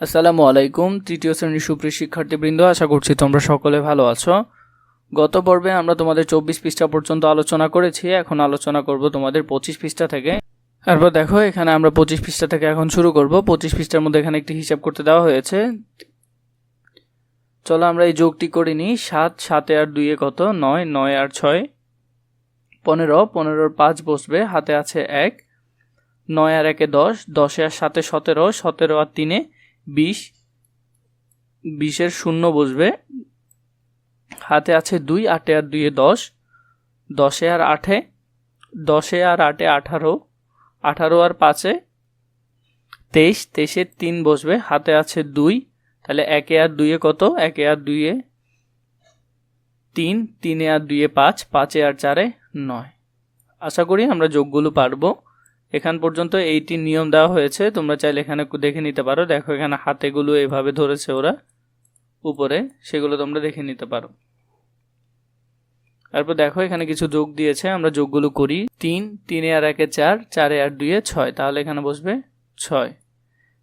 আসসালামু আলাইকুম। তৃতীয় শ্রেণীর সুপ্রিয় শিক্ষার্থীবৃন্দ, আশা করছি তোমরা সকলে ভালো আছো। গত পর্বে আমরা তোমাদের 24 পৃষ্ঠা পর্যন্ত আলোচনা করেছি। এখন আলোচনা করব তোমাদের 25 পৃষ্ঠা থেকে। তারপর দেখো, এখানে আমরা 25 পৃষ্ঠা থেকে এখন শুরু করব। 25 পৃষ্ঠার মধ্যে এখানে একটি হিসাব করতে দেওয়া হয়েছে। চলো আমরা এই যোগটি করে নিই। 7 7 আর 2 কত? 9 9 আর 6 15 15 5 বসবে, হাতে আছে 1। 9 আর 1 10 10 আর 7 17 17 আর 3 20 20 এর 0 বসবে, হাতে আছে 2। 8 আর 2 10 10 আর 8 10 আর 8 18 18 আর 5 23 23 এর 3 বসবে, হাতে আছে 2। তাহলে 1 আর 2 কত? 1 আর 2 3 3 আর 2 5 5 আর 4 9। আশা করি আমরা যোগগুলো পারবো। এখান পর্যন্ত এইটি নিয়ম দেওয়া হয়েছে, তোমরা চাইলে এখানে দেখে নিতে পারো। দেখো এখানে হাতেগুলো এইভাবে ধরেছে ওরা উপরে, সেগুলো তোমরা দেখে নিতে পারো। তারপর দেখো এখানে কিছু যোগ দিয়েছে, আমরা যোগগুলো করি। 3 3 আর 1 4 4 আর 2 6, তাহলে এখানে বসবে 6।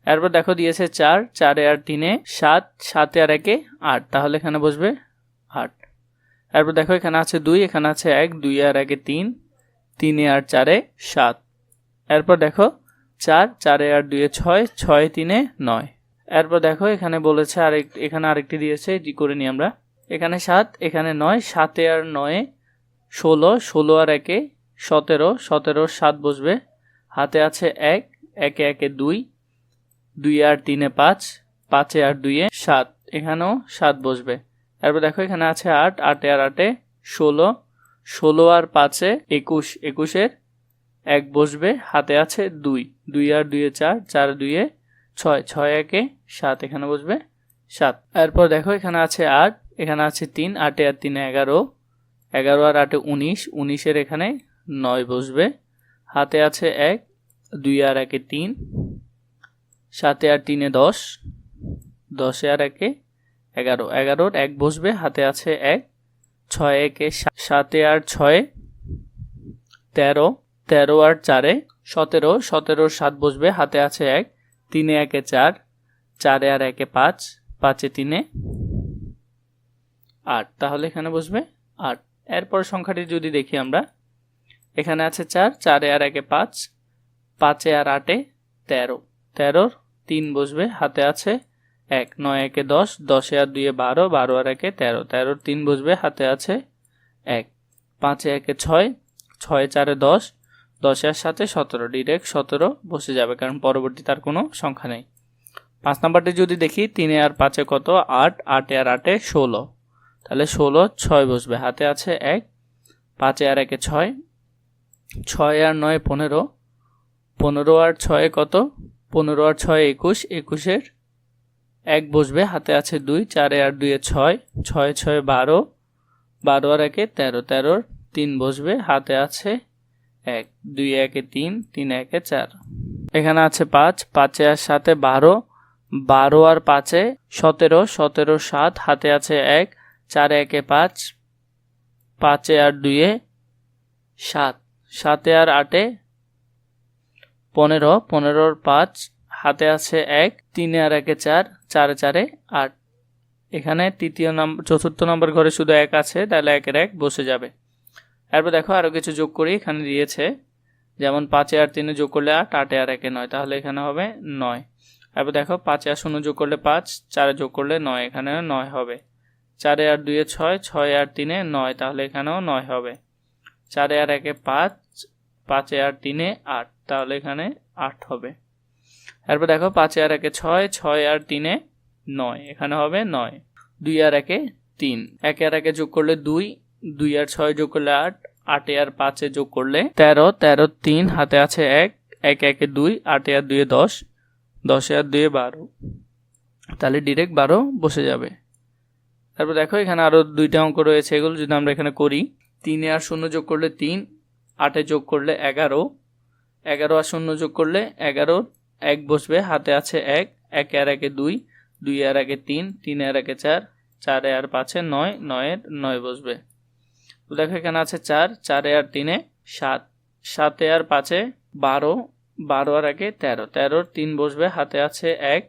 এরপর দেখো দিয়েছে 4 4 আর 3 7 7 আর 1 8, তাহলে এখানে বসবে 8। এরপর দেখো এখানে আছে 2, এখানে আছে 1 2 আর 1 3 3 আর 4 7। এরপর দেখো 4 4 আর 2 6 6 3 9। এরপর দেখো এখানে বলেছে এখানে আরেকটি দিয়েছে, এটি করে নিই আমরা। এখানে 7 এখানে 9 7 আর 9 16 16 আর 1 17 17 7 বসবে, হাতে আছে 1 1 1 2 2 আর 3 5 5 আর 2 7, এখানেও 7 বসবে। এরপর দেখো এখানে আছে 8 8 আর 8 16 16 আর 5 21 21 এর 1 বসবে, হাতে আছে 2 2 আর 2 4 4 2 6 6 1 7, এখানে বসবে 7। এরপর দেখো এখানে আছে 8 এখানে আছে 3 8 আর 3 11 11 আর 8 19 19 এর এখানে 9 বসবে, হাতে আছে 1 2 আর 1 3 7 আর 3 10 10 আর 1 11 11 1 বসবে, হাতে আছে 1 6 1 7 আর 6 13 13 আর 4 17 17 7 বসবে, হাতে আছে 1 3 1 4 4 আর 1 5 5 3 8, তাহলে এখানে বসবে 8। এরপর সংখ্যাটি যদি দেখি আমরা, এখানে আছে 4 4 আর 1 5 5 আর 8 13 13 3 বসবে, হাতে আছে 1 9 1 10 10 আর 2 12 12 আর 1 13 13 3 বসবে, হাতে আছে 1 5 1 6 6 4 10 10 আর 7 17, ডিরেক্ট 17 বসে যাবে, কারণ পরবর্তী তার কোনো সংখ্যা নেই। 5 নাম্বারটি যদি দেখি 3 আর 5 কত? 8 8 আর 8 16, তাহলে 16 6 বসবে, হাতে আছে 1 5 আর 1 6 6 আর 9 15 15 আর 6 কত? 15 আর 6 21 21 এর 1 বসবে, হাতে আছে 2 4 আর 2 6 6 6 12 12 আর 1 13 13 3 বসবে, হাতে আছে 1 2 1 3 3 1 4। এখানে আছে 5 5 আর 7 12 12 আর 5 17 17 7, হাতে আছে 1 4 1 5 5 আর 2 7 7 আর 8 15 15 আর 5, হাতে আছে 1 3 আর 1 4 4 4 8। এখানে চতুর্থ নম্বর ঘরে শুধু 1 আছে, তাহলে 1 এর 1 বসে যাবে। এরপর দেখো আরো কিছু যোগ করি, এখানে দিয়েছে যেমন 5 আর 3 যোগ করলে 8 8 আর 1 9, তাহলে এখানে হবে 9। এরপর দেখো 5 আর 0 যোগ করলে 5 4 যোগ করলে 9, এখানে 9 হবে। 4 আর 2 6 6 আর 3 9, তাহলে এখানেও 9 হবে। 4 আর 1 5 5 আর 3 8, তাহলে এখানে 8 হবে। এরপর দেখো 5 আর 1 6 6 আর 3 9, এখানে হবে 9। 2 আর 1 3 1 আর 1 যোগ করলে 2 2 আর 6 যোগ করলে 8 8 আর 5 যোগ করলে 13 13 3, হাতে আছে 1 1 1 2 8 আর 2 10 10 আর 2 12, তাহলে ডিরেক্ট 12 বসে যাবে। তারপর দেখো এখানে আরো দুইটা অঙ্ক রয়েছে, এগুলো যদি আমরা এখানে করি 3 আর 0 যোগ করলে 3 8 যোগ করলে 11 11 আর 0 যোগ করলে 11 1 বসবে, হাতে আছে 1 1 আর 1 2 2 আর 1 3 3 আর 1 4 4 আর 5 9 9 এর 9 বসবে। তো দেখো এখানে আছে 4 4 আর 3 7 7 আর 5 12 12 আর 1 13 13 3 বসবে, হাতে আছে 1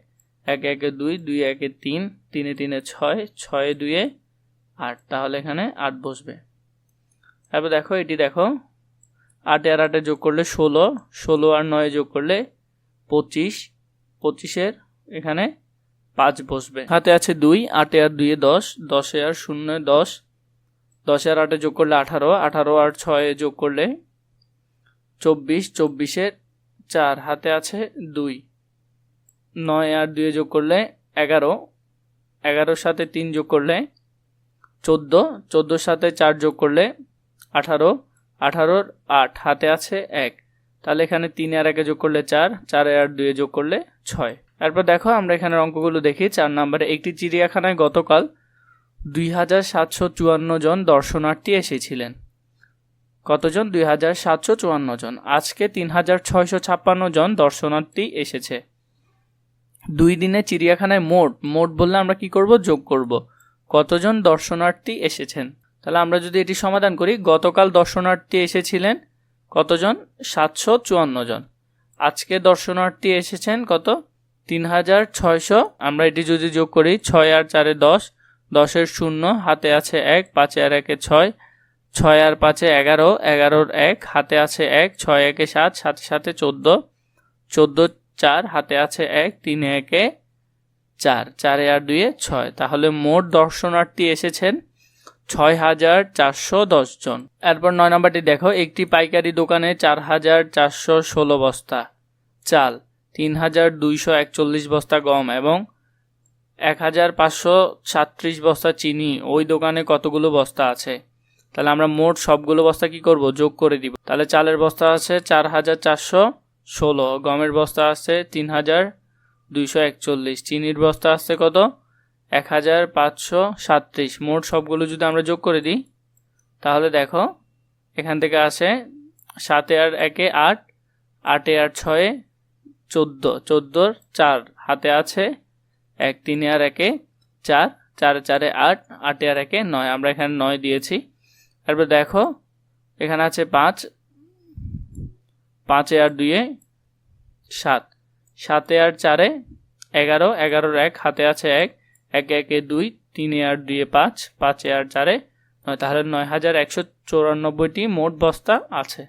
এক একে 2, 2 একে 3, 3 এ 3 6, 6 এ 2 8, তাহলে এখানে 8 বসবে। তারপর দেখো এটি দেখো 8 আর 8 যোগ করলে 16, 16 আর 9 যোগ করলে 25, 25 এখানে 5 বসবে। হাতে আছে 2, 8 আর 2 10, 10 আর 0 10, 10 আর 8 যোগ করলে 18, 18 আর 6 যোগ করলে 24, 24 4, হাতে আছে 2, 9 আর 2 যোগ করলে 11, 11 সাথে 3 যোগ করলে 14, 14 সাথে 4 যোগ করলে 18, 18 8, হাতে আছে 1, তাহলে এখানে 3 আর 1 যোগ করলে 4, 4 আর 2 যোগ করলে 6। এরপর দেখো আমরা এখানে অঙ্কগুলো দেখি। 4 নম্বরে একটি চিড়িয়াখানায় গতকাল 2754 জন দর্শনার্থী এসেছিলেন। কতজন? 2754 জন। আজকে 3656 জন দর্শনার্থী এসেছে। 2 দিনে চিড়িয়াখানায় মোট বললে আমরা কি করব? যোগ করব। কতজন দর্শনার্থী এসেছেন? তাহলে আমরা যদি এটি সমাধান করি, গতকাল দর্শনার্থী এসেছিলেন কতজন? 754 জন। আজকে দর্শনার্থী এসেছেন কত? 3600। আমরা এটি যদি যোগ করি, 6 আর 4 10, 10 এর 0, হাতে আছে 1, 5 আর 1 6, 6 আর 5 11, 11 1, হাতে আছে 1, 6 1 7, 7 7 14, 14 4, হাতে আছে 1, 3 1 4, 4 আর 2 6, তাহলে মোট দর্শনার্থী এসেছেন 6410 জন। এরপর 9 নম্বরটি দেখো, একটি পাইকারি দোকানে 4416 বস্তা চাল, 3241 বস্তা গম এবং 1537 বস্তা চিনি, ওই দোকানে কতগুলো বস্তা আছে? তাহলে আমরা মোট সবগুলো বস্তা কি করব? যোগ করে দিব। তাহলে চালের বস্তা আছে 4416, গমের বস্তা আছে 3241, চিনির বস্তা আছে কত? 1537। মোট সবগুলো যদি আমরা যোগ করে দিই, তাহলে দেখো এখান থেকে আসে 7 আর 1 8, 8 আর 6 14, 14 4, হাতে আছে 1, 3 আর 1 4, 4 4 8, 8 আর 1 9, আমরা এখানে 9 দিয়েছি। তারপর দেখো এখানে আছে 5, 5 আর 2 7, 7 আর 4 11, 11 1, হাতে আছে 1, 1 1 2, 3 আর 2 5, 5 আর 4 9, তাহলে 9194টি মোট বস্তা আছে।